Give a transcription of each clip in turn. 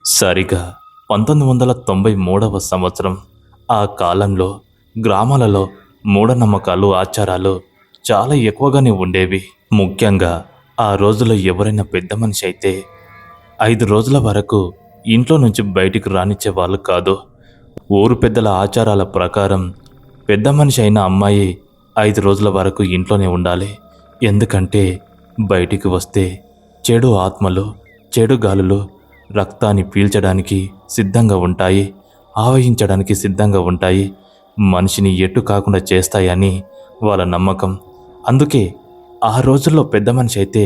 సరిగా 1993వ సంవత్సరం. ఆ కాలంలో గ్రామాలలో మూఢనమ్మకాలు, ఆచారాలు చాలా ఎక్కువగానే ఉండేవి. ముఖ్యంగా ఆ రోజుల్లో ఎవరైనా పెద్ద మనిషి అయితే 5 రోజుల వరకు ఇంట్లో నుంచి బయటికి రానిచ్చేవాళ్ళు కాదు. ఊరు పెద్దల ఆచారాల ప్రకారం పెద్ద మనిషి అయిన అమ్మాయి 5 రోజుల వరకు ఇంట్లోనే ఉండాలి. ఎందుకంటే బయటికి వస్తే చెడు ఆత్మలు, చెడు గాలులు రక్తాన్ని పీల్చడానికి సిద్ధంగా ఉంటాయి, ఆవహించడానికి సిద్ధంగా ఉంటాయి, మనిషిని ఎటు కాకుండా చేస్తాయని వాళ్ళ నమ్మకం. అందుకే ఆ రోజుల్లో పెద్ద మనిషి అయితే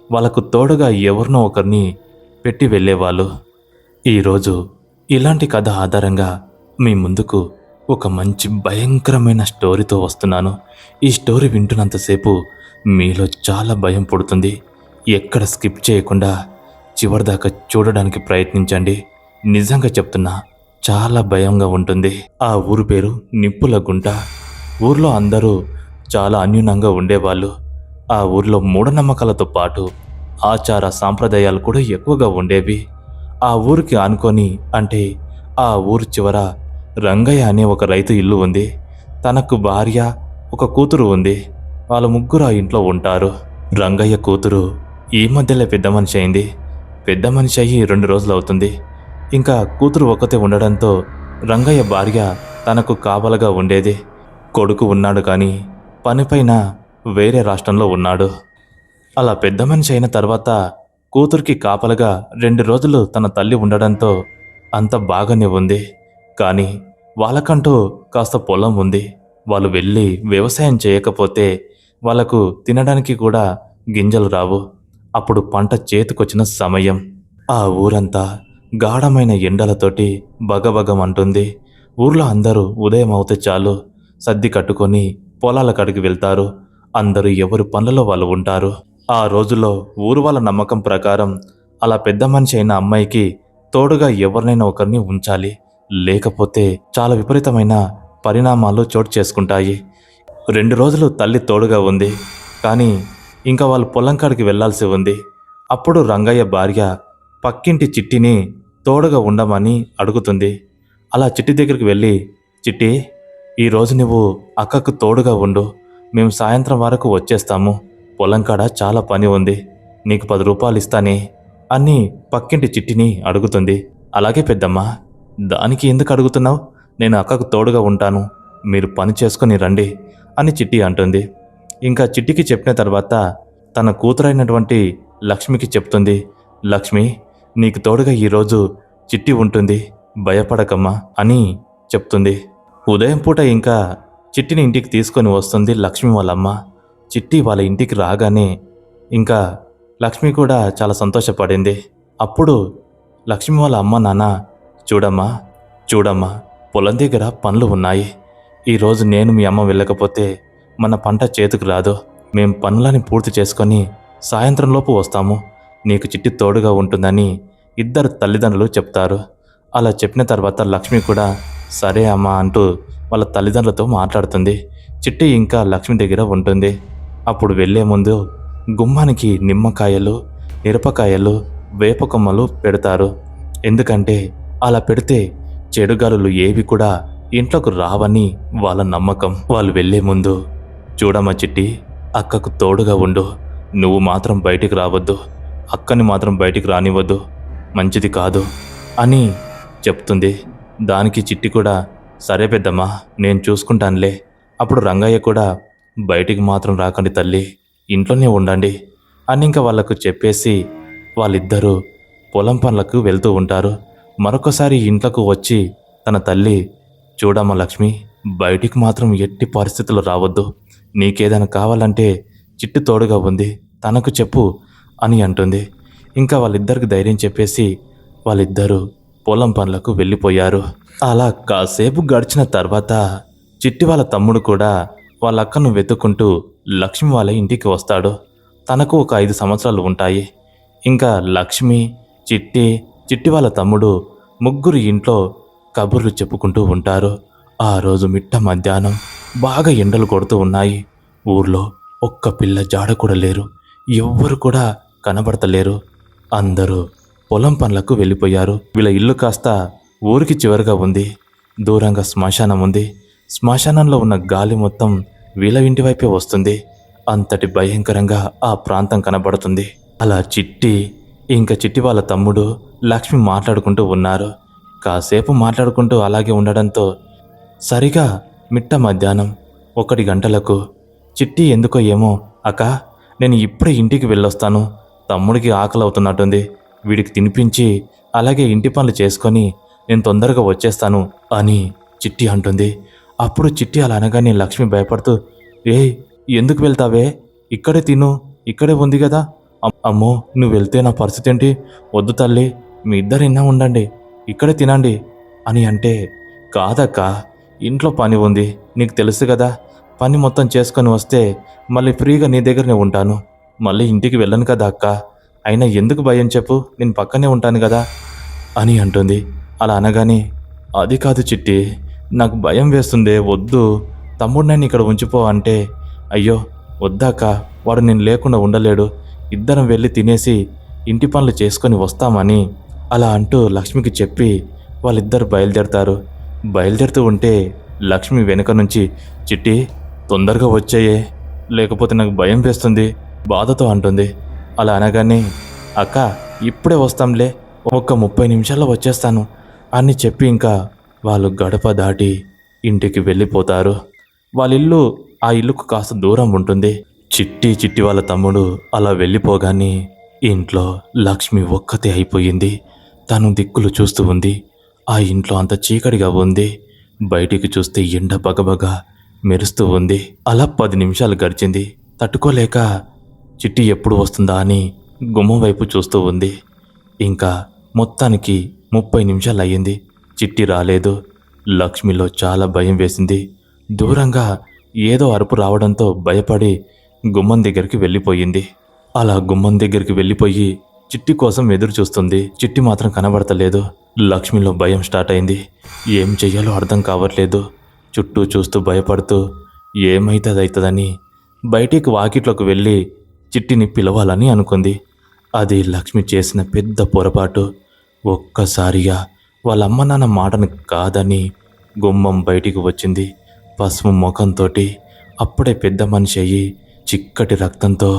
వాళ్ళకు తోడుగా ఎవరినో ఒకరిని పెట్టి వెళ్ళేవాళ్ళు. ఈరోజు ఇలాంటి కథ ఆధారంగా మీ ముందుకు ఒక మంచి భయంకరమైన స్టోరీతో వస్తున్నాను. ఈ స్టోరీ వింటున్నంతసేపు మీలో చాలా భయం పుడుతుంది. ఎక్కడ స్కిప్ చేయకుండా చివరిదాకా చూడడానికి ప్రయత్నించండి. నిజంగా చెప్తున్నా, చాలా భయంగా ఉంటుంది. ఆ ఊరు పేరు నిప్పుల గుంట. ఊర్లో అందరూ చాలా అన్యూనంగా ఉండేవాళ్ళు. ఆ ఊర్లో మూఢనమ్మకాలతో పాటు ఆచార సాంప్రదాయాలు కూడా ఎక్కువగా ఉండేవి. ఆ ఊరికి ఆనుకొని, అంటే ఆ ఊరు చివర రంగయ్య అనే ఒక రైతు ఇల్లు ఉంది. తనకు భార్య, ఒక కూతురు ఉంది. వాళ్ళ ముగ్గురు ఆ ఇంట్లో ఉంటారు. రంగయ్య కూతురు ఈ మధ్యలో పెద్ద మనిషి అయింది. పెద్ద మనిషి అయ్యి 2 రోజులు అవుతుంది. ఇంకా కూతురు ఒక్కతే ఉండడంతో రంగయ్య భార్య తనకు కావలగా ఉండేది. కొడుకు ఉన్నాడు కానీ పనిపైన వేరే రాష్ట్రంలో ఉన్నాడు. అలా పెద్ద మనిషి అయిన తర్వాత కూతురికి కాపలగా 2 రోజులు తన తల్లి ఉండడంతో అంత బాగానే ఉంది. కానీ వాళ్ళకంటూ కాస్త పొలం ఉంది. వాళ్ళు వెళ్ళి వ్యవసాయం చేయకపోతే వాళ్ళకు తినడానికి కూడా గింజలు రావు. అప్పుడు పంట చేతికొచ్చిన సమయం. ఆ ఊరంతా గాఢమైన ఎండలతోటి బగబగమంటుంది. ఊర్లో అందరూ ఉదయం అవుతే చాలు సద్ది కట్టుకొని పొలాల కాడికి వెళ్తారు. అందరూ ఎవరి పనులలో వాళ్ళు ఉంటారు. ఆ రోజుల్లో ఊరు వాళ్ళ నమ్మకం ప్రకారం అలా పెద్ద మనిషి అయిన అమ్మాయికి తోడుగా ఎవరినైనా ఒకరిని ఉంచాలి. లేకపోతే చాలా విపరీతమైన పరిణామాలు చోటు చేసుకుంటాయి. 2 రోజులు తల్లి తోడుగా ఉంది. కానీ ఇంకా వాళ్ళు పొలం కాడికి వెళ్లాల్సి ఉంది. అప్పుడు రంగయ్య భార్య పక్కింటి చిట్టిని తోడుగా ఉండమని అడుగుతుంది. అలా చిట్టి దగ్గరికి వెళ్ళి, చిట్టి, ఈరోజు నువ్వు అక్కకు తోడుగా ఉండు. మేము సాయంత్రం వరకు వచ్చేస్తాము. పొలం కాడ చాలా పని ఉంది. నీకు 10 రూపాయలు ఇస్తానే అని పక్కింటి చిట్టిని అడుగుతుంది. అలాగే పెద్దమ్మా, దానికి ఎందుకు అడుగుతున్నావు? నేను అక్కకు తోడుగా ఉంటాను. మీరు పని చేసుకొని రండి అని చిట్టి అంటుంది. ఇంకా చిట్టికి చెప్పిన తర్వాత తన కూతురైనటువంటి లక్ష్మికి చెప్తుంది. లక్ష్మి, నీకు తోడుగా ఈరోజు చిట్టి ఉంటుంది, భయపడకమ్మా అని చెప్తుంది. ఉదయం పూట ఇంకా చిట్టిని ఇంటికి తీసుకొని వస్తుంది లక్ష్మి వాళ్ళమ్మ. చిట్టి వాళ్ళ ఇంటికి రాగానే ఇంకా లక్ష్మి కూడా చాలా సంతోషపడింది. అప్పుడు లక్ష్మి వాళ్ళ అమ్మ, నాన్న, చూడమ్మా చూడమ్మా, పొలం దగ్గర పనులు ఉన్నాయి. ఈరోజు నేను మీ అమ్మ వెళ్ళకపోతే మన పంట చేతికి రాదు. మేం పనులని పూర్తి చేసుకొని సాయంత్రంలోపు వస్తాము. నీకు చిట్టి తోడుగా ఉంటుందని ఇద్దరు తల్లిదండ్రులు చెప్తారు. అలా చెప్పిన తర్వాత లక్ష్మి కూడా సరే అమ్మా అంటూ వాళ్ళ తల్లిదండ్రులతో మాట్లాడుతుంది. చిట్టి ఇంకా లక్ష్మి దగ్గర ఉంటుంది. అప్పుడు వెళ్లే ముందు గుమ్మానికి నిమ్మకాయలు, మిరపకాయలు, వేపకొమ్మలు పెడతారు. ఎందుకంటే అలా పెడితే చెడుగాలులు ఏవి కూడా ఇంట్లోకి రావని వాళ్ళ నమ్మకం. వాళ్ళు వెళ్లే ముందు, చూడమ్మా చిట్టి, అక్కకు తోడుగా ఉండు. నువ్వు మాత్రం బయటికి రావద్దు. అక్కని మాత్రం బయటికి రానివ్వద్దు, మంచిది కాదు అని చెప్తుంది. దానికి చిట్టి కూడా సరే పెద్దమ్మా, నేను చూసుకుంటానులే. అప్పుడు రంగయ్య కూడా బయటికి మాత్రం రాకండి తల్లి, ఇంట్లోనే ఉండండి అని ఇంకా వాళ్లకు చెప్పేసి వాళ్ళిద్దరూ పొలం పనులకు వెళ్తూ ఉంటారు. మరొకసారి ఇంట్లోకి వచ్చి తన తల్లి, చూడమ్మ లక్ష్మి, బయటికి మాత్రం ఎట్టి పరిస్థితుల్లో రావద్దు. నీకేదైనా కావాలంటే చిట్టి తోడుగా ఉంది, తనకు చెప్పు అని అంటుంది. ఇంకా వాళ్ళిద్దరికి ధైర్యం చెప్పేసి వాళ్ళిద్దరూ పొలం పనులకు వెళ్ళిపోయారు. అలా కాసేపు గడిచిన తర్వాత చిట్టి వాళ్ళ తమ్ముడు కూడా వాళ్ళ అక్కను వెతుక్కుంటూ లక్ష్మి వాళ్ళ ఇంటికి వస్తాడు. తనకు ఒక 5 సంవత్సరాలు ఉంటాయి. ఇంకా లక్ష్మి, చిట్టి, చిట్టి వాళ్ళ తమ్ముడు ముగ్గురు ఇంట్లో కబుర్లు చెప్పుకుంటూ ఉంటారు. ఆ రోజు మిట్ట మధ్యాహ్నం బాగా ఎండలు కొడుతూ ఉన్నాయి. ఊర్లో ఒక్క పిల్ల జాడ కూడా లేరు. ఎవ్వరు కూడా కనబడతలేరు. అందరూ పొలం పనులకు వెళ్ళిపోయారు. వీళ్ళ ఇల్లు కాస్త ఊరికి చివరగా ఉంది. దూరంగా శ్మశానం ఉంది. శ్మశానంలో ఉన్న గాలి మొత్తం వీళ్ళ ఇంటి వైపే వస్తుంది. అంతటి భయంకరంగా ఆ ప్రాంతం కనబడుతుంది. అలా చిట్టి ఇంకా చిట్టి వాళ్ళ తమ్ముడు లక్ష్మి మాట్లాడుకుంటూ ఉన్నారు. కాసేపు మాట్లాడుకుంటూ అలాగే ఉండడంతో సరిగా మిట్ట మధ్యాహ్నం 1 గంటలకు చిట్టి ఎందుకో ఏమో, అక్క నేను ఇప్పుడే ఇంటికి వెళ్ళొస్తాను, తమ్ముడికి ఆకలి అవుతున్నట్టుంది, వీడికి తినిపించి అలాగే ఇంటి పనులు చేసుకొని నేను తొందరగా వచ్చేస్తాను అని చిట్టి అంటుంది. అప్పుడు చిట్టి అలా అనగానే లక్ష్మి భయపడుతూ, ఏయ్ ఎందుకు వెళ్తావే, ఇక్కడే తిను, ఇక్కడే ఉంది కదా. అమ్మో నువ్వు వెళ్తే నా పరిస్థితి ఏంటి, వద్దు తల్లి, మీ ఇద్దరు ఇన్నా ఉండండి, ఇక్కడే తినండి అని అంటే, కాదక్క ఇంట్లో పని ఉంది, నీకు తెలుసు కదా, పని మొత్తం చేసుకొని వస్తే మళ్ళీ ఫ్రీగా నీ దగ్గరనే ఉంటాను, మళ్ళీ ఇంటికి వెళ్ళను కదా అక్క, అయినా ఎందుకు భయం చెప్పు, నేను పక్కనే ఉంటాను కదా అని అంటుంది. అలా అనగానే, అది కాదు చిట్టి, నాకు భయం వేస్తుందే, వద్దు, తమ్ముడు నన్ను ఇక్కడ ఉంచిపో అంటే, అయ్యో వద్దాక, వాడు నేను లేకుండా ఉండలేడు, ఇద్దరం వెళ్ళి తినేసి ఇంటి పనులు చేసుకొని వస్తామని అలా అంటూ లక్ష్మికి చెప్పి వాళ్ళిద్దరు బయలుదేరతారు. బయలుదేరుతూ ఉంటే లక్ష్మి వెనుక నుంచి, చిట్టి తొందరగా వచ్చేయే, లేకపోతే నాకు భయం వేస్తుంది బాధతో అంటుంది. అలా అనగానే, అక్క ఇప్పుడే వస్తాంలే, ఒక్క 30 నిమిషాల్లో వచ్చేస్తాను అని చెప్పి ఇంకా వాళ్ళు గడప దాటి ఇంటికి వెళ్ళిపోతారు. వాళ్ళ ఇల్లు ఆ ఇల్లుకు కాస్త దూరం ఉంటుంది. చిట్టి వాళ్ళ తమ్ముడు అలా వెళ్ళిపోగానే ఇంట్లో లక్ష్మి ఒక్కతే అయిపోయింది. తను దిక్కులు చూస్తూ ఉంది. ఆ ఇంట్లో అంత చీకటిగా ఉంది. బయటికి చూస్తే ఎండ బగబగా మెరుస్తూ ఉంది. అలా 10 నిమిషాలు గడిచింది. తట్టుకోలేక చిట్టి ఎప్పుడు వస్తుందా అని గుమ్మం వైపు చూస్తూ ఉంది. ఇంకా మొత్తానికి 30 నిమిషాలు అయ్యింది. చిట్టి రాలేదు. లక్ష్మిలో చాలా భయం వేసింది. దూరంగా ఏదో అరుపు రావడంతో భయపడి గుమ్మం దగ్గరికి వెళ్ళిపోయింది. అలా గుమ్మం దగ్గరికి వెళ్ళిపోయి చిట్టి కోసం ఎదురు చూస్తుంది. చిట్టి మాత్రం కనబడతలేదు. లక్ష్మిలో భయం స్టార్ట్ అయింది. ఏం చెయ్యాలో అర్థం కావట్లేదు. చుట్టూ చూస్తూ భయపడుతూ ఏమైతుందని బయటికి వాకిట్లోకి వెళ్ళి చిట్టిని పిలవాలని అనుకుంది. అది లక్ష్మి చేసిన పెద్ద పొరపాటు. ఒక్కసారిగా వాళ్ళ అమ్మ నాన్న మాటను కాదని గుమ్మం బయటికి వచ్చింది. పసుపు ముఖంతోటి, అప్పుడే పెద్ద మనిషి అయ్యి చిక్కటి రక్తంతో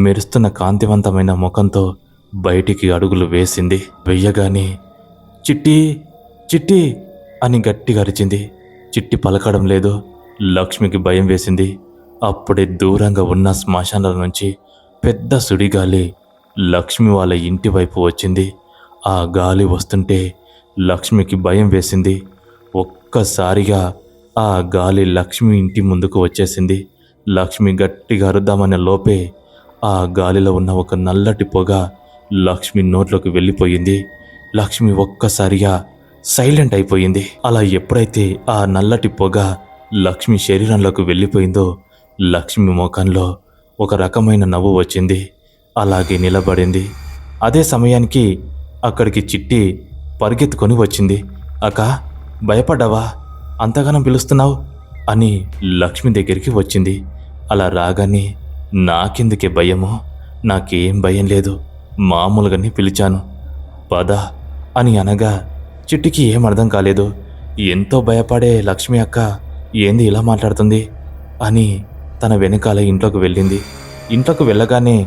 మెరుస్తున్న కాంతివంతమైన ముఖంతో బయటికి అడుగులు వేసింది. వెయ్యగానే చిట్టి చిట్టి అని గట్టిగా అరిచింది. చిట్టి పలకడం లేదు. లక్ష్మికి భయం వేసింది. అప్పుడే దూరంగా ఉన్న శ్మశానాల నుంచి పెద్ద సుడిగాలి లక్ష్మి వాళ్ళ ఇంటి వైపు వచ్చింది. ఆ గాలి వస్తుంటే లక్ష్మికి భయం వేసింది. ఒక్కసారిగా ఆ గాలి లక్ష్మి ఇంటి ముందుకు వచ్చేసింది. లక్ష్మి గట్టిగా అరుద్దామనే లోపే ఆ గాలిలో ఉన్న ఒక నల్లటి పొగ లక్ష్మి నోట్లోకి వెళ్ళిపోయింది. లక్ష్మి ఒక్కసారిగా సైలెంట్ అయిపోయింది. అలా ఎప్పుడైతే ఆ నల్లటి పొగ లక్ష్మి శరీరంలోకి వెళ్ళిపోయిందో లక్ష్మి ముఖంలో ఒక రకమైన నవ్వు వచ్చింది. అలాగే నిలబడింది. అదే సమయానికి అక్కడికి చిట్టి పరిగెత్తుకొని వచ్చింది. అక్క భయపడ్డావా, అంతగానం పిలుస్తున్నావు అని లక్ష్మి దగ్గరికి వచ్చింది. అలా రాగానే, నాకెందుకే భయమో, నాకేం భయం లేదు, మామూలుగానే పిలిచాను, పద అని అనగా చిట్టికి ఏం అర్థం కాలేదు. ఎంతో భయపడే లక్ష్మి అక్క ఏంది ఇలా మాట్లాడుతుంది అని తన వెనకాల ఇంట్లోకి వెళ్ళింది. ఇంట్లోకి వెళ్ళగానే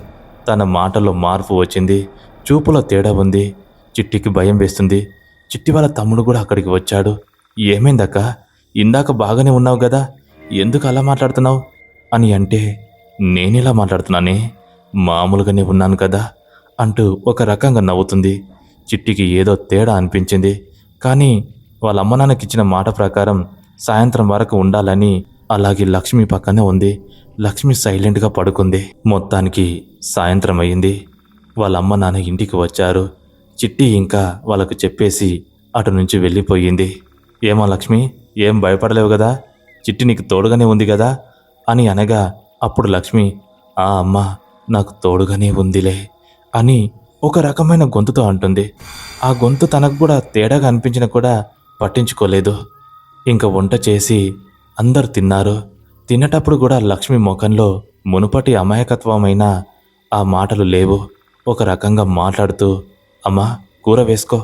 తన మాటలో మార్పు వచ్చింది. చూపులో తేడా ఉంది. చిట్టికి భయం వేస్తుంది. చిట్టి వాళ్ళ తమ్ముడు కూడా అక్కడికి వచ్చాడు. ఏమైందక్క, ఇందాక బాగానే ఉన్నావు కదా, ఎందుకు అలా మాట్లాడుతున్నావు అని అంటే, నేనెలా మాట్లాడుతున్నానే, మామూలుగానే ఉన్నాను కదా అంటూ ఒక రకంగా నవ్వుతుంది. చిట్టికి ఏదో తేడా అనిపించింది. కానీ వాళ్ళ అమ్మ నాన్నకిచ్చిన మాట ప్రకారం సాయంత్రం వరకు ఉండాలని అలాగే లక్ష్మి పక్కనే ఉంది. లక్ష్మి సైలెంట్గా పడుకుంది. మొత్తానికి సాయంత్రం అయింది. వాళ్ళ అమ్మ నాన్న ఇంటికి వచ్చారు. చిట్టి ఇంకా వాళ్ళకు చెప్పేసి అటు నుంచి వెళ్ళిపోయింది. ఏమో లక్ష్మి, ఏం భయపడలేవు కదా, చిట్టి నీకు తోడుగానే ఉంది కదా అని అనగా అప్పుడు లక్ష్మి, ఆ అమ్మ నాకు తోడుగానే ఉందిలే అని ఒక రకమైన గొంతుతో అంటుంది. ఆ గొంతు తనకు కూడా తేడాగా అనిపించినా కూడా పట్టించుకోలేదు. ఇంకా వంట చేసి అందరు తిన్నారు. తినేటప్పుడు కూడా లక్ష్మి ముఖంలో మునుపటి అమాయకత్వమైన ఆ మాటలు లేవు. ఒక రకంగా మాట్లాడుతూ అమ్మా కూర వేసుకో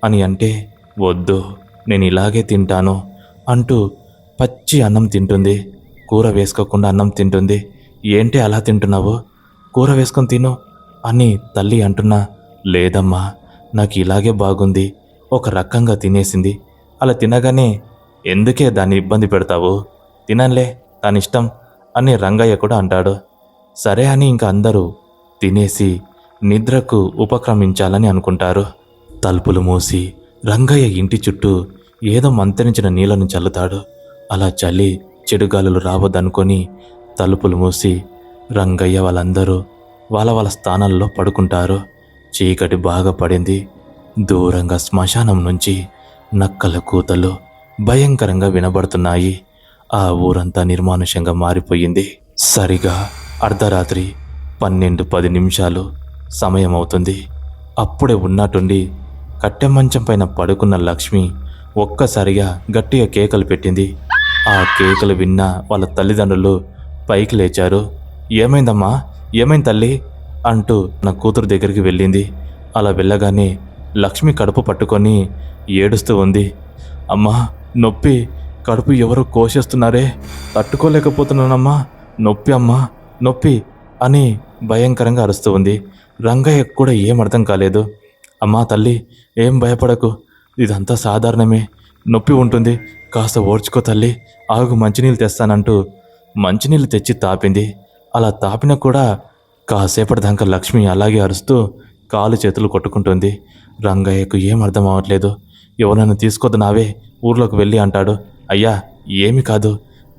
అని అంటే, వద్దు నేను ఇలాగే తింటాను అంటూ పచ్చి అన్నం తింటుంది. కూర వేసుకోకుండా అన్నం తింటుంది. ఏంటి అలా తింటున్నావు, కూర వేసుకొని తిను అని తల్లి అంటున్నా, లేదమ్మా నాకు ఇలాగే బాగుంది, ఒక రకంగా తినేసింది, అలా తినగానే ఎందుకే దాన్ని ఇబ్బంది పెడతావు, తినలే దాని ఇష్టం అని రంగయ్య కూడా అంటాడు. సరే అని ఇంక అందరూ తినేసి నిద్రకు ఉపక్రమించాలని అనుకుంటారు. తలుపులు మూసి రంగయ్య ఇంటి చుట్టూ ఏదో మంతరించిన నీళ్లను చల్లుతాడు. అలా చల్లి చెడుగాలులు రావద్దనుకొని తలుపులు మూసి రంగయ్య వాళ్ళందరూ వాళ్ళ వాళ్ళ స్థానాల్లో పడుకుంటారు. చీకటి బాగా పడింది. దూరంగా శ్మశానం నుంచి నక్కల కూతలు భయంకరంగా వినబడుతున్నాయి. ఆ ఊరంతా నిర్మానుష్యంగా మారిపోయింది. సరిగా అర్ధరాత్రి 12:10 సమయం అవుతుంది. అప్పుడే ఉన్నట్టుండి కట్టె మంచం పైన పడుకున్న లక్ష్మి ఒక్కసారిగా గట్టిగా కేకలు పెట్టింది. ఆ కేకలు విన్న వాళ్ళ తల్లిదండ్రులు పైకి లేచారు. ఏమైందమ్మా, ఏమైంది తల్లి అంటూ నా కూతురు దగ్గరికి వెళ్ళింది. అలా వెళ్ళగానే లక్ష్మి కడుపు పట్టుకొని ఏడుస్తూ ఉంది. అమ్మా నొప్పి, కడుపు ఎవరో కోసేస్తున్నారే, తట్టుకోలేకపోతున్నానమ్మా, నొప్పి అమ్మా నొప్పి అని భయంకరంగా అరుస్తూ ఉంది. రంగయ్యకు కూడా ఏం అర్థం కాలేదు. అమ్మా తల్లి ఏం భయపడకు, ఇదంతా సాధారణమే, నొప్పి ఉంటుంది, కాస్త ఓర్చుకో తల్లి, ఆగు మంచినీళ్ళు తెస్తానంటూ మంచినీళ్ళు తెచ్చి తాపింది. అలా తాపిన కూడా కాసేపటి దాకా లక్ష్మి అలాగే అరుస్తూ కాలు చేతులు కొట్టుకుంటుంది. రంగయ్యకు ఏం అర్థం అవ్వట్లేదు. ఎవరైనా తీసుకొద్దు నావే ఊర్లోకి వెళ్ళి అంటాడు. అయ్యా ఏమి కాదు,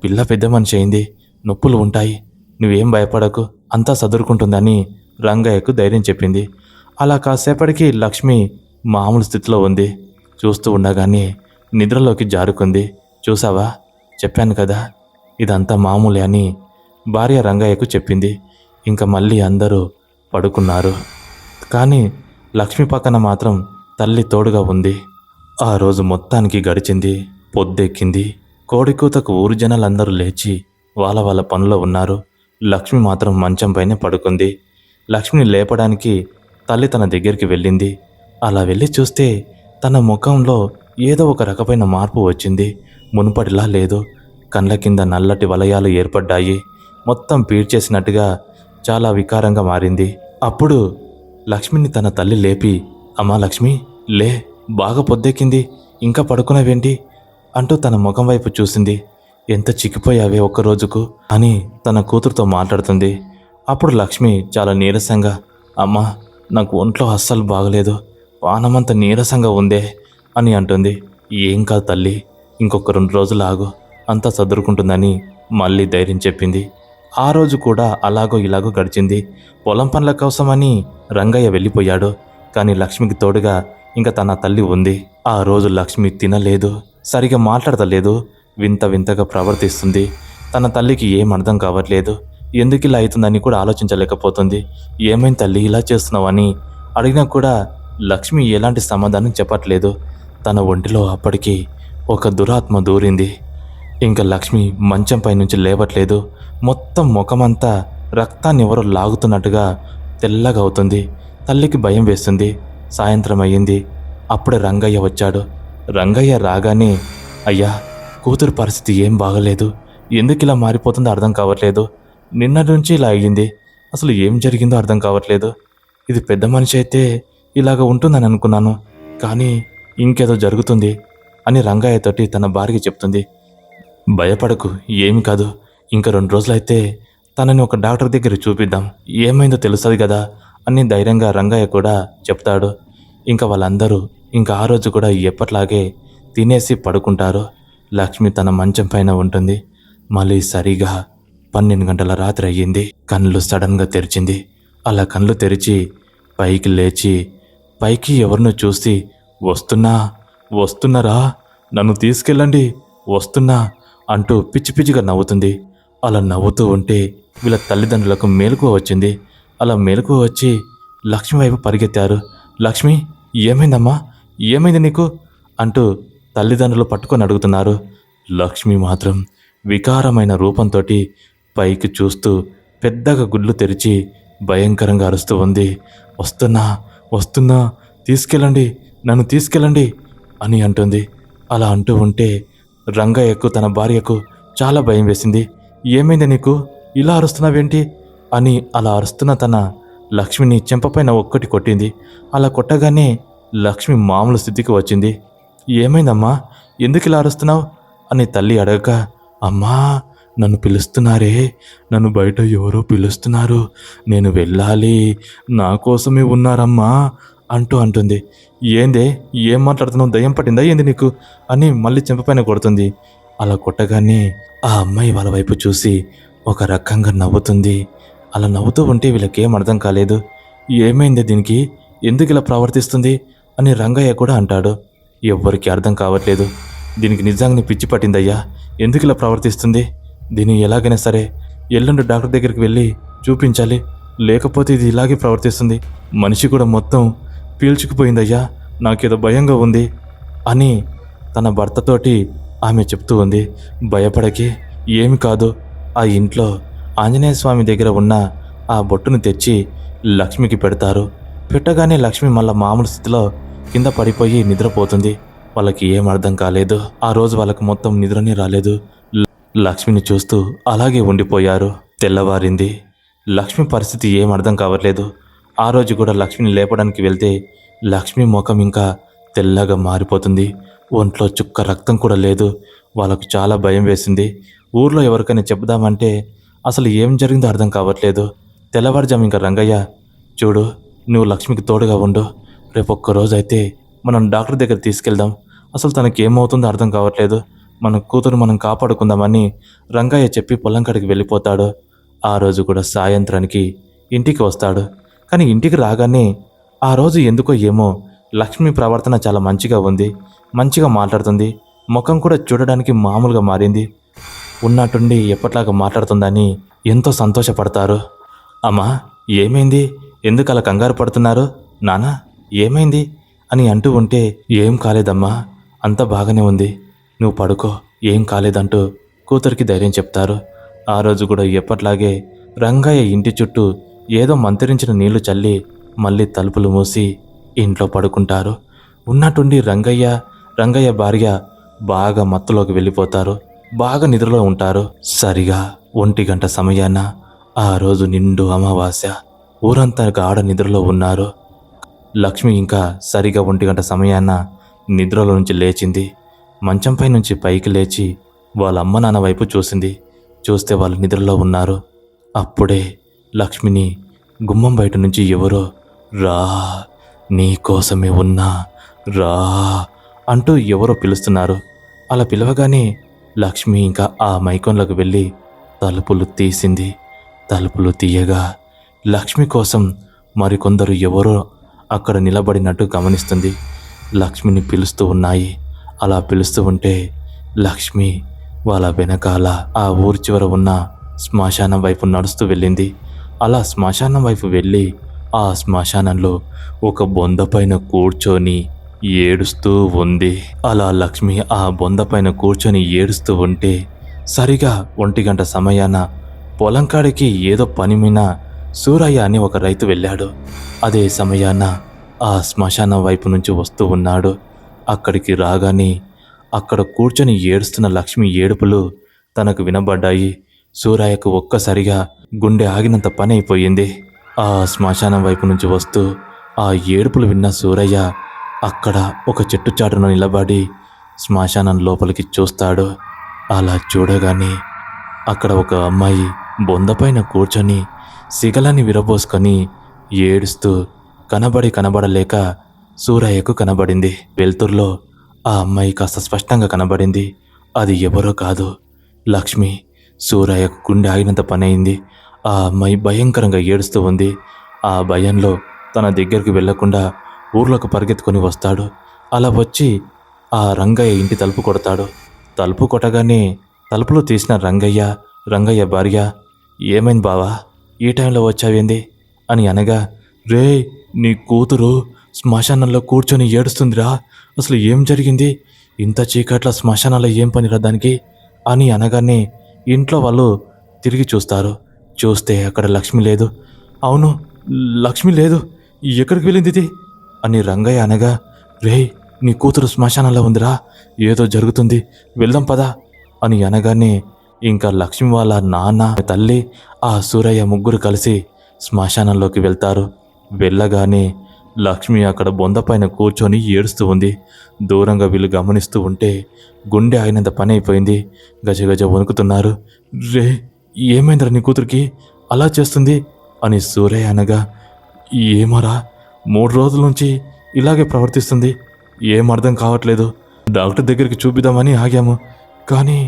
పిల్ల పెద్ద మనిషి అయింది, నొప్పులు ఉంటాయి, నువ్వేం భయపడకు, అంతా సదురుకుంటుందని రంగయ్యకు ధైర్యం చెప్పింది. అలా కాసేపటికి లక్ష్మి మామూలు స్థితిలో ఉంది. చూస్తూ ఉండగానే నిద్రలోకి జారుకుంది. చూసావా, చెప్పాను కదా ఇదంతా మామూలే అని భార్య రంగయ్యకు చెప్పింది. ఇంకా మళ్ళీ అందరూ పడుకున్నారు. కానీ లక్ష్మి పక్కన మాత్రం తల్లి తోడుగా ఉంది. ఆ రోజు మొత్తానికి గడిచింది. పొద్దెక్కింది. కోడికూతకు ఊరు జనాలందరూ లేచి వాళ్ళ వాళ్ళ పనిలో ఉన్నారు. లక్ష్మి మాత్రం మంచం పైనే పడుకుంది. లక్ష్మిని లేపడానికి తల్లి తన దగ్గరికి వెళ్ళింది. అలా వెళ్ళి చూస్తే తన ముఖంలో ఏదో ఒక రకమైన మార్పు వచ్చింది. మునుపటిలా లేదు. కళ్ళ కింద నల్లటి వలయాలు ఏర్పడ్డాయి. మొత్తం పీడ్చేసినట్టుగా చాలా వికారంగా మారింది. అప్పుడు లక్ష్మిని తన తల్లి లేపి, అమ్మా లక్ష్మి లే, బాగా పొద్దెక్కింది, ఇంకా పడుకునేవేంటి అంటూ తన ముఖం వైపు చూసింది. ఎంత చిక్కిపోయావే ఒక్కరోజుకు అని తన కూతురుతో మాట్లాడుతుంది. అప్పుడు లక్ష్మి చాలా నీరసంగా, అమ్మా నాకు ఒంట్లో అస్సలు బాగలేదు, పానమంత నీరసంగా ఉందే అని అంటుంది. ఏం కాదు తల్లి, ఇంకొక 2 రోజులు ఆగు, అంతా సదురుకుంటుందని మళ్ళీ ధైర్యం చెప్పింది. ఆ రోజు కూడా అలాగో ఇలాగో గడిచింది. పొలం పనుల కోసమని రంగయ్య వెళ్ళిపోయాడు. కానీ లక్ష్మికి తోడుగా ఇంకా తన తల్లి ఉంది. ఆ రోజు లక్ష్మి తినలేదు, సరిగా మాట్లాడతలేదు, వింత వింతగా ప్రవర్తిస్తుంది. తన తల్లికి ఏం అర్థం కావట్లేదు. ఎందుకు ఇలా అవుతుందని కూడా ఆలోచించలేకపోతుంది. ఏమైంది తల్లి ఇలా చేస్తున్నావని అడిగినా కూడా లక్ష్మి ఎలాంటి సమాధానం చెప్పట్లేదు. తన ఒంటిలో అప్పటికి ఒక దురాత్మ దూరింది. ఇంకా లక్ష్మి మంచంపై నుంచి లేవట్లేదు. మొత్తం ముఖమంతా రక్తాన్ని ఎవరో లాగుతున్నట్టుగా తెల్లగా అవుతుంది. తల్లికి భయం వేస్తుంది. సాయంత్రం అయ్యింది. అప్పుడే రంగయ్య వచ్చాడు. రంగయ్య రాగానే, అయ్యా కూతురు పరిస్థితి ఏం బాగలేదు, ఎందుకు ఇలా మారిపోతుందో అర్థం కావట్లేదు, నిన్నటి నుంచి ఇలా అయ్యింది, అసలు ఏం జరిగిందో అర్థం కావట్లేదు, ఇది పెద్ద మనిషి అయితే ఇలాగ ఉంటుందని అనుకున్నాను, కానీ ఇంకేదో జరుగుతుంది అని రంగయ్యతోటి తన భార్యకి చెప్తుంది. భయపడకు, ఏమి కాదు, ఇంకా 2 రోజులైతే తనని ఒక డాక్టర్ దగ్గర చూపిద్దాం, ఏమైందో తెలుస్తుంది కదా అని ధైర్యంగా రంగయ్య కూడా చెప్తాడు. ఇంకా వాళ్ళందరూ ఇంకా ఆ రోజు కూడా ఎప్పట్లాగే తినేసి పడుకుంటారు. లక్ష్మి తన మంచం పైన ఉంటుంది. మళ్ళీ సరిగా 12 గంటల రాత్రి అయ్యింది. కళ్ళు సడన్గా తెరిచింది. అలా కళ్ళు తెరిచి పైకి లేచి పైకి ఎవరినో చూసి, వస్తున్నారా, నన్ను తీసుకెళ్ళండి, వస్తున్నా అంటూ పిచ్చి పిచ్చిగా నవ్వుతుంది. అలా నవ్వుతూ ఉంటే వీళ్ళ తల్లిదండ్రులకు మెలకువ వచ్చింది. అలా మెలకువ వచ్చి లక్ష్మి వైపు పరిగెత్తారు. లక్ష్మి ఏమైందమ్మా, ఏమైంది నీకు అంటూ తల్లిదండ్రులు పట్టుకొని అడుగుతున్నారు. లక్ష్మి మాత్రం వికారమైన రూపంతో పైకి చూస్తూ పెద్దగా గుడ్లు తెరిచి భయంకరంగా అరుస్తూ ఉంది. వస్తున్నా తీసుకెళ్ళండి, నన్ను తీసుకెళ్ళండి అని అంటుంది. అలా అంటూ ఉంటే రంగయ్యకు తన భార్యకు చాలా భయం వేసింది. ఏమైంది నీకు, ఇలా అరుస్తున్నావేంటి అని అలా అరుస్తున్న తన లక్ష్మిని చెంపపైన ఒక్కటి కొట్టింది. అలా కొట్టగానే లక్ష్మి మామూలు స్థితికి వచ్చింది. ఏమైందమ్మా, ఎందుకు ఇలా అరుస్తున్నావు అని తల్లి అడగగా, అమ్మా నన్ను పిలుస్తున్నారే, నన్ను బయట ఎవరో పిలుస్తున్నారు, నేను వెళ్ళాలి, నా కోసమే ఉన్నారమ్మా అంటూ అంటుంది. ఏందే, ఏం మాట్లాడుతున్నావు, దయ్యం పట్టిందా ఏంది నీకు అని మళ్ళీ చెంపపైన కొడుతుంది. అలా కొట్టగానే ఆ అమ్మాయి వాళ్ళ వైపు చూసి ఒక రకంగా నవ్వుతుంది. అలా నవ్వుతూ ఉంటే వీళ్ళకేం అర్థం కాలేదు. ఏమైంది దీనికి, ఎందుకు ఇలా ప్రవర్తిస్తుంది అని రంగయ్య కూడా అంటాడు. ఎవ్వరికి అర్థం కావట్లేదు. దీనికి నిజంగానే పిచ్చి పట్టిందయ్యా, ఎందుకు ఇలా ప్రవర్తిస్తుంది, దీన్ని ఎలాగైనా సరే ఎల్లుండి డాక్టర్ దగ్గరికి వెళ్ళి చూపించాలి, లేకపోతే ఇది ఇలాగే ప్రవర్తిస్తుంది, మనిషి కూడా మొత్తం పీల్చుకుపోయిందయ్యా, నాకేదో భయంగా ఉంది అని తన భర్తతోటి ఆమె చెప్తూ ఉంది. భయపడకే, ఏమి కాదు, ఆ ఇంట్లో ఆంజనేయ స్వామి దగ్గర ఉన్న ఆ బొట్టును తెచ్చి లక్ష్మికి పెడతారు. పెట్టగానే లక్ష్మి మళ్ళా మామూలు స్థితిలో కింద పడిపోయి నిద్రపోతుంది. వాళ్ళకి ఏం అర్థం కాలేదు. ఆ రోజు వాళ్ళకి మొత్తం నిద్రనే రాలేదు. లక్ష్మిని చూస్తూ అలాగే ఉండిపోయారు. తెల్లవారింది. లక్ష్మి పరిస్థితి ఏం అర్థం కావట్లేదు. ఆ రోజు కూడా లక్ష్మిని లేపడానికి వెళ్తే లక్ష్మి ముఖం ఇంకా తెల్లగా మారిపోతుంది. ఒంట్లో చుక్క రక్తం కూడా లేదు. వాళ్ళకు చాలా భయం వేసింది. ఊర్లో ఎవరికైనా చెప్దామంటే అసలు ఏం జరిగిందో అర్థం కావట్లేదు. తెల్లవారుజాము ఇంకా రంగయ్య, చూడు, నువ్వు లక్ష్మికి తోడుగా ఉండు, రేపు ఒక్కరోజు అయితే మనం డాక్టర్ దగ్గర తీసుకెళ్దాం, అసలు తనకి ఏమవుతుందో అర్థం కావట్లేదు, మన కూతురు మనం కాపాడుకుందామని రంగయ్య చెప్పి పొలం కాడికి వెళ్ళిపోతాడు. ఆ రోజు కూడా సాయంత్రానికి ఇంటికి వస్తాడు. కానీ ఇంటికి రాగానే ఆ రోజు ఎందుకో ఏమో లక్ష్మి ప్రవర్తన చాలా మంచిగా ఉంది. మంచిగా మాట్లాడుతుంది. ముఖం కూడా చూడడానికి మామూలుగా మారింది. ఉన్నట్టుండి ఎప్పట్లాగా మాట్లాడుతుందని ఎంతో సంతోషపడతారు. అమ్మా, ఏమైంది, ఎందుకు అలా కంగారు పడుతున్నారు, నానా ఏమైంది అని అంటూ ఉంటే, ఏం కాలేదమ్మా, అంతా బాగానే ఉంది, నువ్వు పడుకో, ఏం కాలేదంటూ కూతురికి ధైర్యం చెప్తారు. ఆ రోజు కూడా ఎప్పట్లాగే రంగయ్య ఇంటి చుట్టూ ఏదో మంత్రించిన నీళ్లు చల్లి మళ్ళీ తలుపులు మూసి ఇంట్లో పడుకుంటారు. ఉన్నట్టుండి రంగయ్య భార్య బాగా మత్తులోకి వెళ్ళిపోతారు. బాగా నిద్రలో ఉంటారు. సరిగా 1 గంట సమయాన ఆ రోజు నిండు అమావాస్య. ఊరంతా గాఢ నిద్రలో ఉన్నారు. లక్ష్మి ఇంకా సరిగా 1 గంట సమయాన నిద్రలో నుంచి లేచింది. మంచంపై నుంచి పైకి లేచి వాళ్ళ అమ్మ నాన్న వైపు చూసింది. చూస్తే వాళ్ళు నిద్రలో ఉన్నారు. అప్పుడే లక్ష్మిని గుమ్మం బయట నుంచి ఎవరో, రా, నీ కోసమే ఉన్నా, రా అంటూ ఎవరో పిలుస్తున్నారు. అలా పిలవగానే లక్ష్మి ఇంకా ఆ మైకంలోకి వెళ్ళి తలుపులు తీసింది. తలుపులు తీయగా లక్ష్మి కోసం మరికొందరు ఎవరో అక్కడ నిలబడినట్టు గమనిస్తుంది. లక్ష్మిని పిలుస్తూ ఉన్నాయి. అలా పిలుస్తూ ఉంటే లక్ష్మి వాళ్ళ వెనకాల ఆ ఊరి చివర ఉన్న శ్మశానం వైపు నడుస్తూ వెళ్ళింది. అలా శ్మశానం వైపు వెళ్ళి ఆ శ్మశానంలో ఒక బొంద పైన కూర్చొని ఏడుస్తూ ఉంది. అలా లక్ష్మి ఆ బొంద పైన కూర్చొని ఏడుస్తూ ఉంటే సరిగా 1 గంట సమయాన పొలంకాడికి ఏదో పని మీద సూరయ్య అని ఒక రైతు వెళ్ళాడు. అదే సమయాన ఆ శ్మశానం వైపు నుంచి వస్తూ ఉన్నాడు. అక్కడికి రాగానే అక్కడ కూర్చొని ఏడుస్తున్న లక్ష్మి ఏడుపులు తనకు వినబడ్డాయి. సూరయ్యకు ఒక్కసారిగా గుండె ఆగినంత పని అయిపోయింది. ఆ శ్మశానం వైపు నుంచి వస్తూ ఆ ఏడుపులు విన్న సూరయ్య అక్కడ ఒక చెట్టు చాటున నిలబడి శ్మశానం లోపలికి చూస్తాడు. అలా చూడగానే అక్కడ ఒక అమ్మాయి బొందపైన కూర్చొని సిగలాన్ని విరబోసుకొని ఏడుస్తూ కనబడలేక సూరయ్యకు కనబడింది. వెలుతుర్లో ఆ అమ్మాయి కాస్త స్పష్టంగా కనబడింది. అది ఎవరో కాదు, లక్ష్మి. సూరయ్యకు గుండె ఆగినంత పని అయింది. ఆ అమ్మాయి భయంకరంగా ఏడుస్తూ ఉంది. ఆ భయంలో తన దగ్గరికి వెళ్లకుండా ఊర్లోకి పరిగెత్తుకొని వస్తాడు. అలా వచ్చి ఆ రంగయ్య ఇంటి తలుపు కొడతాడు. తలుపు కొట్టగానే తలుపులు తీసిన రంగయ్య భార్య, ఏమైంది బావా, ఈ టైంలో వచ్చావేంది అని అనగా, రే, నీ కూతురు శ్మశానంలో కూర్చొని ఏడుస్తుందిరా, అసలు ఏం జరిగింది, ఇంత చీకట్ల శ్మశానంలో ఏం పనిరా దానికి అని అనగానే ఇంట్లో వాళ్ళు తిరిగి చూస్తారు. చూస్తే అక్కడ లక్ష్మి లేదు. అవును, లక్ష్మి లేదు, ఎక్కడికి వెళ్ళింది ఇది అని రంగయ్య అనగా, రేయ్ నీ కూతురు శ్మశానంలో ఉందిరా, ఏదో జరుగుతుంది, వెళ్దాం పదా అని అనగానే ఇంకా లక్ష్మి వాళ్ళ నాన్న, తల్లి, ఆ సూరయ్య ముగ్గురు కలిసి శ్మశానంలోకి వెళ్తారు. వెళ్ళగానే లక్ష్మి అక్కడ బొందపైన కూర్చొని ఏడుస్తూ ఉంది. దూరంగా వీళ్ళు గమనిస్తూ ఉంటే గుండె ఆగినంత పని అయిపోయింది. గజగజ వణుకుతున్నారు. రే ఏమైందిరా నీ కూతురికి అలా చేస్తుంది అని సూరయ్య అనగా, ఏమోరా 3 రోజుల నుంచి ఇలాగే ప్రవర్తిస్తుంది, ఏం అర్థం కావట్లేదు, డాక్టర్ దగ్గరికి చూపిద్దామని ఆగాము, కానీ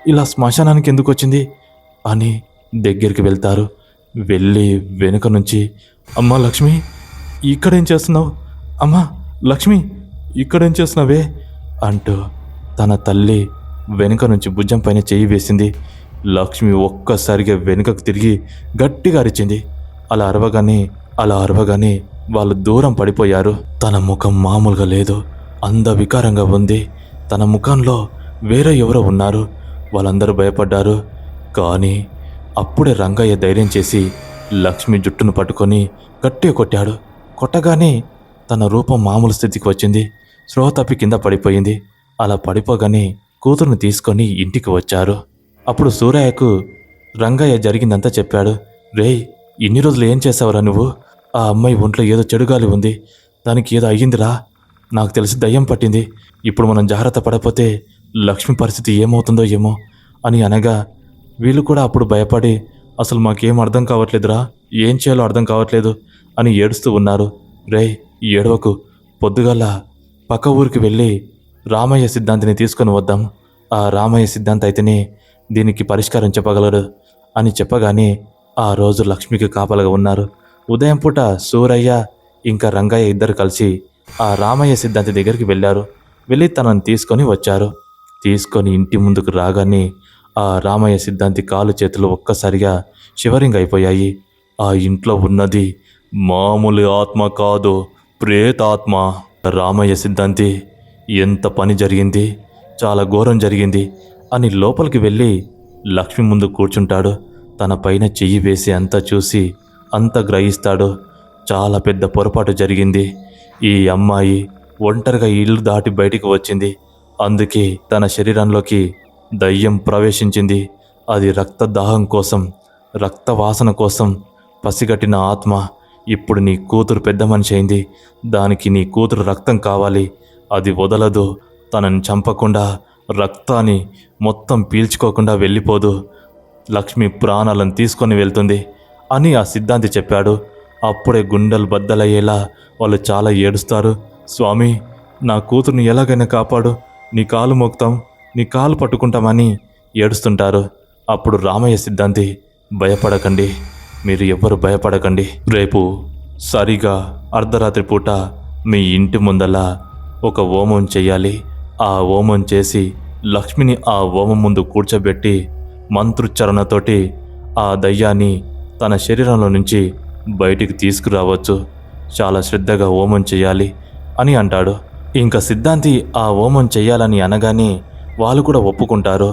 ఇలా శ్మశానానికి ఎందుకు వచ్చింది అని దగ్గరికి వెళ్తారు. వెళ్ళి వెనుక నుంచి, అమ్మా లక్ష్మి ఇక్కడేం చేస్తున్నావు, అమ్మా లక్ష్మి ఇక్కడేం చేస్తున్నావే అంటూ తన తల్లి వెనుక నుంచి భుజం పైన చెయ్యి వేసింది. లక్ష్మి ఒక్కసారిగా వెనుకకు తిరిగి గట్టిగా అరిచింది. అలా అరవగానే వాళ్ళు దూరం పడిపోయారు. తన ముఖం మామూలుగా లేదు, అందవికారంగా ఉంది. తన ముఖంలో వేరే ఎవరో ఉన్నారు. వాళ్ళందరూ భయపడ్డారు. కానీ అప్పుడే రంగయ్య ధైర్యం చేసి లక్ష్మి జుట్టును పట్టుకొని గట్టిగా కొట్టాడు. కొట్టగానే తన రూపం మామూలు స్థితికి వచ్చింది. స్పృహ తప్పి కింద పడిపోయింది. అలా పడిపోగానే కూతురుని తీసుకొని ఇంటికి వచ్చారు. అప్పుడు సూరయ్యకు రంగయ్య జరిగిందంతా చెప్పాడు. రేయ్ ఇన్ని రోజులు ఏం చేసావురా నువ్వు, ఆ అమ్మాయి ఒంట్లో ఏదో చెడుగాలి ఉంది, దానికి ఏదో అయ్యిందిరా, నాకు తెలిసి దయ్యం పట్టింది, ఇప్పుడు మనం జాగ్రత్త పడకపోతే లక్ష్మి పరిస్థితి ఏమవుతుందో ఏమో అని అనగా వీళ్ళు కూడా అప్పుడు భయపడి, అసలు మాకేం అర్థం కావట్లేదురా, ఏం చేయాలో అర్థం కావట్లేదు అని ఏడుస్తూ ఉన్నారు. రేయ్ ఏడవకు, పొద్దుగల పక్క ఊరికి వెళ్ళి రామయ్య సిద్ధాంతిని తీసుకొని వద్దాం, ఆ రామయ్య సిద్ధాంతి అయితేనే దీనికి పరిష్కారం చెప్పగలరు అని చెప్పగానే ఆ రోజు లక్ష్మికి కాపలగా ఉన్నారు. ఉదయం పూట సూరయ్య ఇంకా రంగయ్య ఇద్దరు కలిసి ఆ రామయ్య సిద్ధాంతి దగ్గరికి వెళ్ళారు. వెళ్ళి తనని తీసుకొని వచ్చారు. తీసుకొని ఇంటి ముందుకు రాగానే ఆ రామయ్య సిద్ధాంతి కాలు చేతులు ఒక్కసారిగా షివరింగ్ అయిపోయాయి. ఆ ఇంట్లో ఉన్నది మామూలు ఆత్మ కాదు, ప్రేతాత్మ. రామయ్య సిద్ధాంతి ఎంత పని జరిగింది, చాలా ఘోరం జరిగింది అని లోపలికి వెళ్ళి లక్ష్మి ముందు కూర్చుంటాడు. తన పైన చెయ్యి వేసి అంతా చూసి అంత గ్రహిస్తాడు. చాలా పెద్ద పొరపాటు జరిగింది. ఈ అమ్మాయి ఒంటరిగా ఇల్లు దాటి బయటికి వచ్చింది, అందుకే తన శరీరంలోకి దయ్యం ప్రవేశించింది. అది రక్తదాహం కోసం, రక్తవాసన కోసం పసిగట్టిన ఆత్మ. ఇప్పుడు నీ కూతురు పెద్ద మనిషి అయింది, దానికి నీ కూతురు రక్తం కావాలి, అది వదలదు. తనని చంపకుండా, రక్తాన్ని మొత్తం పీల్చుకోకుండా వెళ్ళిపోదు, లక్ష్మి ప్రాణాలను తీసుకొని వెళ్తుంది అని ఆ సిద్ధాంతి చెప్పాడు. అప్పుడే గుండెలు బద్దలయ్యేలా వాళ్ళు చాలా ఏడుస్తారు. స్వామి నా కూతుర్ని ఎలాగైనా కాపాడు, నీ కాలు మోగుతాం, నీ కాలు పట్టుకుంటామని ఏడుస్తుంటారు. అప్పుడు రామయ్య సిద్ధాంతి, భయపడకండి, మీరు ఎవ్వరు భయపడకండి, రేపు సరిగా అర్ధరాత్రి పూట మీ ఇంటి ముందల ఒక హోమం చెయ్యాలి. ఆ హోమం చేసి లక్ష్మిని ఆ హోమం ముందు కూర్చోబెట్టి మంత్రోచ్చారణతోటి ఆ దయ్యాన్ని తన శరీరంలో నుంచి బయటికి తీసుకురావచ్చు. చాలా శ్రద్ధగా హోమం చేయాలి అని అంటాడు. ఇంకా సిద్ధాంతి ఆ హోమం చెయ్యాలని అనగానే వాళ్ళు కూడా ఒప్పుకుంటారు.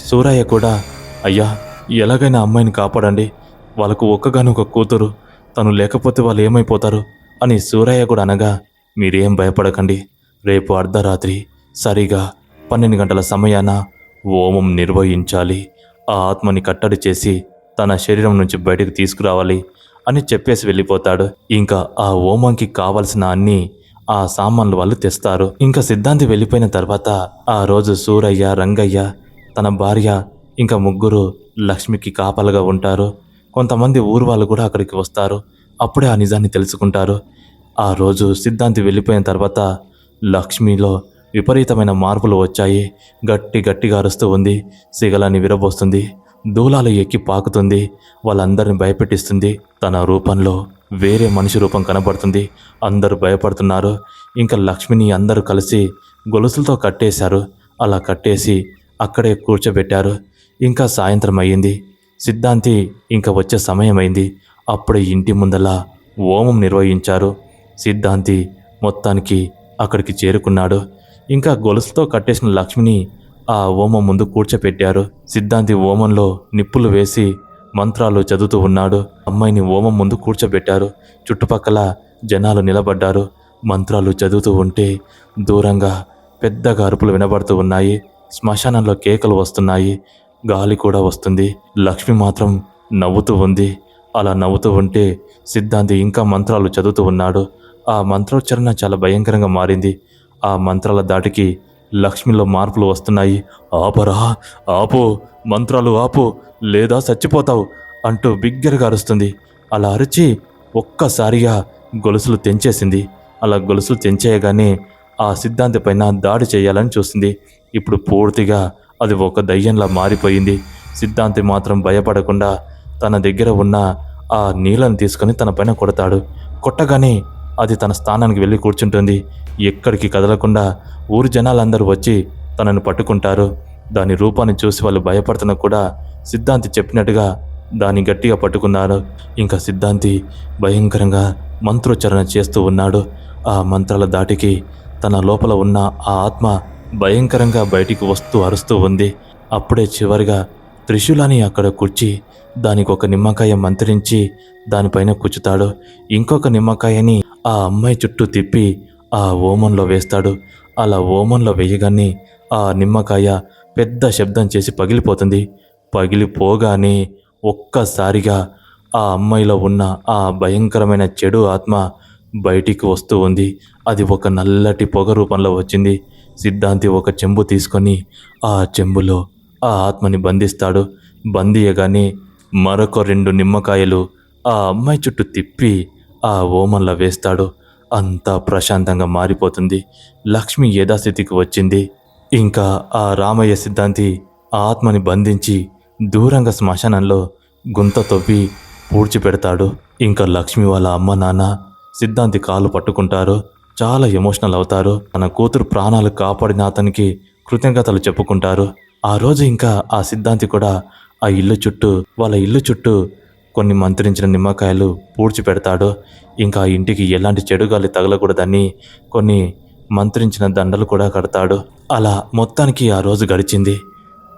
సూరయ్య కూడా, అయ్యా ఎలాగైనా అమ్మాయిని కాపాడండి, వాళ్ళకు ఒక్కగానొక కూతురు, తను లేకపోతే వాళ్ళు ఏమైపోతారు అని సూరయ్య కూడా అనగా, మీరేం భయపడకండి, రేపు అర్ధరాత్రి సరిగా 12 గంటల సమయాన హోమం నిర్వహించాలి. ఆ ఆత్మని కట్టడి చేసి తన శరీరం నుంచి బయటకు తీసుకురావాలి అని చెప్పేసి వెళ్ళిపోతాడు. ఇంకా ఆ హోమంకి కావలసిన అన్ని ఆ సామాన్లు వాళ్ళు తెస్తారు. ఇంకా సిద్ధాంతి వెళ్ళిపోయిన తర్వాత ఆ రోజు సూరయ్య, రంగయ్య, తన భార్య ఇంకా ముగ్గురు లక్ష్మికి కాపలుగా ఉంటారు. కొంతమంది ఊరు వాళ్ళు కూడా అక్కడికి వస్తారు. అప్పుడే ఆ నిజాన్ని తెలుసుకుంటారు. ఆ రోజు సిద్ధాంతి వెళ్ళిపోయిన తర్వాత లక్ష్మిలో విపరీతమైన మార్పులు వచ్చాయి. గట్టిగా అరుస్తూ ఉంది, సిగలాన్ని విరబోస్తుంది, దూలాలు ఎక్కి పాకుతుంది, వాళ్ళందరిని భయపెట్టిస్తుంది. తన రూపంలో వేరే మనిషి రూపం కనబడుతుంది. అందరూ భయపడుతున్నారు. ఇంకా లక్ష్మిని అందరూ కలిసి గొలుసులతో కట్టేశారు. అలా కట్టేసి అక్కడే కూర్చోబెట్టారు. ఇంకా సాయంత్రం అయ్యింది. సిద్ధాంతి ఇంకా వచ్చే సమయం అయింది. అప్పుడే ఇంటి ముందల హోమం నిర్వహించారు. సిద్ధాంతి మొత్తానికి అక్కడికి చేరుకున్నాడు. ఇంకా గొలుసుతో కట్టేసిన లక్ష్మిని ఆ హోమం ముందు కూర్చోపెట్టారు. సిద్ధాంతి హోమంలో నిప్పులు వేసి మంత్రాలు చదువుతూ ఉన్నాడు. అమ్మాయిని హోమం ముందు కూర్చోబెట్టారు. చుట్టుపక్కల జనాలు నిలబడ్డారు. మంత్రాలు చదువుతూ ఉంటే దూరంగా పెద్దగా అరుపులు వినబడుతూ ఉన్నాయి. శ్మశానంలో కేకలు వస్తున్నాయి. గాలి కూడా వస్తుంది. లక్ష్మి మాత్రం నవ్వుతూ ఉంది. అలా నవ్వుతూ ఉంటే సిద్ధాంతి ఇంకా మంత్రాలు చదువుతూ ఉన్నాడు. ఆ మంత్రోచ్చరణ చాలా భయంకరంగా మారింది. ఆ మంత్రాల దాటికి లక్ష్మిలో మార్పులు వస్తున్నాయి. ఆపరా, ఆపు, మంత్రాలు ఆపు, లేదా చచ్చిపోతావు అంటూ బిగ్గరగా అరుస్తుంది. అలా అరిచి ఒక్కసారిగా గొలుసులు తెంచేసింది. అలా గొలుసులు తెంచేయగానే ఆ సిద్ధాంతి పైన దాడి చేయాలని చూసింది. ఇప్పుడు పూర్తిగా అది ఒక దయ్యంలా మారిపోయింది. సిద్ధాంతి మాత్రం భయపడకుండా తన దగ్గర ఉన్న ఆ నీళ్ళని తీసుకొని తన పైన కొడతాడు. కొట్టగానే అది తన స్థానానికి వెళ్ళి కూర్చుంటుంది. ఎక్కడికి కదలకుండా ఊరి జనాలందరూ వచ్చి తనను పట్టుకుంటారు. దాని రూపాన్ని చూసి వాళ్ళు భయపడుతున్నా కూడా సిద్ధాంతి చెప్పినట్టుగా దాన్ని గట్టిగా పట్టుకున్నారు. ఇంకా సిద్ధాంతి భయంకరంగా మంత్రోచ్చారణ చేస్తూ ఉన్నాడు. ఆ మంత్రాల దాటికి తన లోపల ఉన్న ఆ ఆత్మ భయంకరంగా బయటికి వస్తూ అరుస్తూ ఉంది. అప్పుడే చివరిగా త్రిశూలాన్ని అక్కడ కూర్చి దానికి ఒక నిమ్మకాయ మంత్రించి దానిపైన కూర్చుతాడు. ఇంకొక నిమ్మకాయని ఆ అమ్మాయి చుట్టూ తిప్పి ఆ ఓమంలో వేస్తాడు. అలా ఓమంలో వేయగానే ఆ నిమ్మకాయ పెద్ద శబ్దం చేసి పగిలిపోతుంది. పగిలిపోగానే ఒక్కసారిగా ఆ అమ్మాయిలో ఉన్న ఆ భయంకరమైన చెడు ఆత్మ బయటికి వస్తూ ఉంది. అది ఒక నల్లటి పొగ రూపంలో వచ్చింది. సిద్ధాంతి ఒక చెంబు తీసుకొని ఆ చెంబులో ఆ ఆత్మని బంధిస్తాడు. బందీయగానే మరొక 2 నిమ్మకాయలు ఆ అమ్మాయి చుట్టూ తిప్పి ఆ ఓమంలో వేస్తాడు. అంతా ప్రశాంతంగా మారిపోతుంది. లక్ష్మి యథాస్థితికి వచ్చింది. ఇంకా ఆ రామయ్య సిద్ధాంతి ఆ ఆత్మని బంధించి దూరంగా శ్మశానంలో గుంత తవ్వి పూడ్చిపెడతాడు. ఇంకా లక్ష్మి వాళ్ళ అమ్మ నాన్న సిద్ధాంతి కాళ్ళు పట్టుకుంటారు. చాలా ఎమోషనల్ అవుతారు. తన కూతురు ప్రాణాలు కాపాడిన అతనికి కృతజ్ఞతలు చెప్పుకుంటారు. ఆ రోజు ఇంకా ఆ సిద్ధాంతి కూడా వాళ్ళ ఇల్లు చుట్టూ కొన్ని మంత్రించిన నిమ్మకాయలు పూడ్చిపెడతాడు. ఇంకా ఆ ఇంటికి ఎలాంటి చెడు గాలి తగలకూడదని కొన్ని మంత్రించిన దండలు కూడా కడతాడు. అలా మొత్తానికి ఆ రోజు గడిచింది.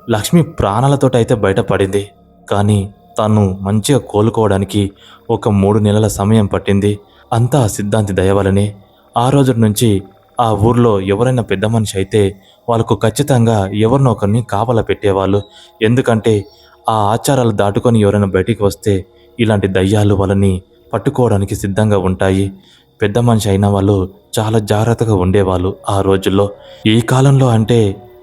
లక్ష్మి ప్రాణాలతోటైతే బయటపడింది. కానీ తను మంచిగా కోలుకోవడానికి ఒక 3 నెలల సమయం పట్టింది. అంతా సిద్ధాంతి దయవలనే. ఆ రోజు నుంచి ఆ ఊర్లో ఎవరైనా పెద్ద మనిషి అయితే వాళ్ళకు ఖచ్చితంగా ఎవరినో ఒకరిని కాపలా పెట్టేవాళ్ళు. ఎందుకంటే ఆ ఆచారాలు దాటుకొని ఎవరైనా బయటికి వస్తే ఇలాంటి దయ్యాలు వాళ్ళని పట్టుకోవడానికి సిద్ధంగా ఉంటాయి. పెద్ద మనిషి అయిన వాళ్ళు చాలా జాగ్రత్తగా ఉండేవాళ్ళు ఆ రోజుల్లో. ఈ కాలంలో అంటే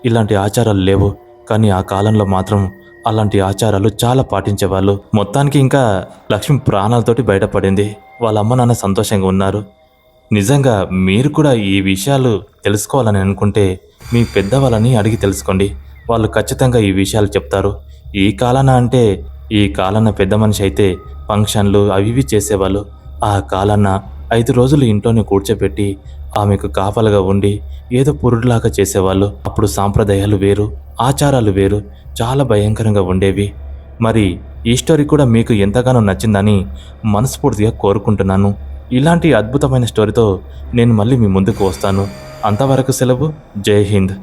ఇలాంటి ఆచారాలు లేవు, కానీ ఆ కాలంలో మాత్రం అలాంటి ఆచారాలు చాలా పాటించేవాళ్ళు. మొత్తానికి ఇంకా లక్ష్మి ప్రాణాలతోటి బయటపడింది. వాళ్ళ అమ్మ నాన్న సంతోషంగా ఉన్నారు. నిజంగా మీరు కూడా ఈ విషయాలు తెలుసుకోవాలని అనుకుంటే మీ పెద్దవాళ్ళని అడిగి తెలుసుకోండి. వాళ్ళు ఖచ్చితంగా ఈ విషయాలు చెప్తారు. ఈ కాలాన పెద్ద మనిషి అయితే ఫంక్షన్లు అవి ఇవి చేసేవాళ్ళు. ఆ కాలాన 5 రోజులు ఇంట్లోనే కూర్చోబెట్టి ఆమెకు కాపలుగా ఉండి ఏదో పురుడులాగా చేసేవాళ్ళు. అప్పుడు సాంప్రదాయాలు వేరు, ఆచారాలు వేరు, చాలా భయంకరంగా ఉండేవి. మరి ఈ స్టోరీ కూడా మీకు ఎంతగానో నచ్చిందని మనస్ఫూర్తిగా కోరుకుంటున్నాను. ఇలాంటి అద్భుతమైన స్టోరీతో నేను మళ్ళీ మీ ముందుకు వస్తాను. అంతవరకు సెలవు. జై హింద్.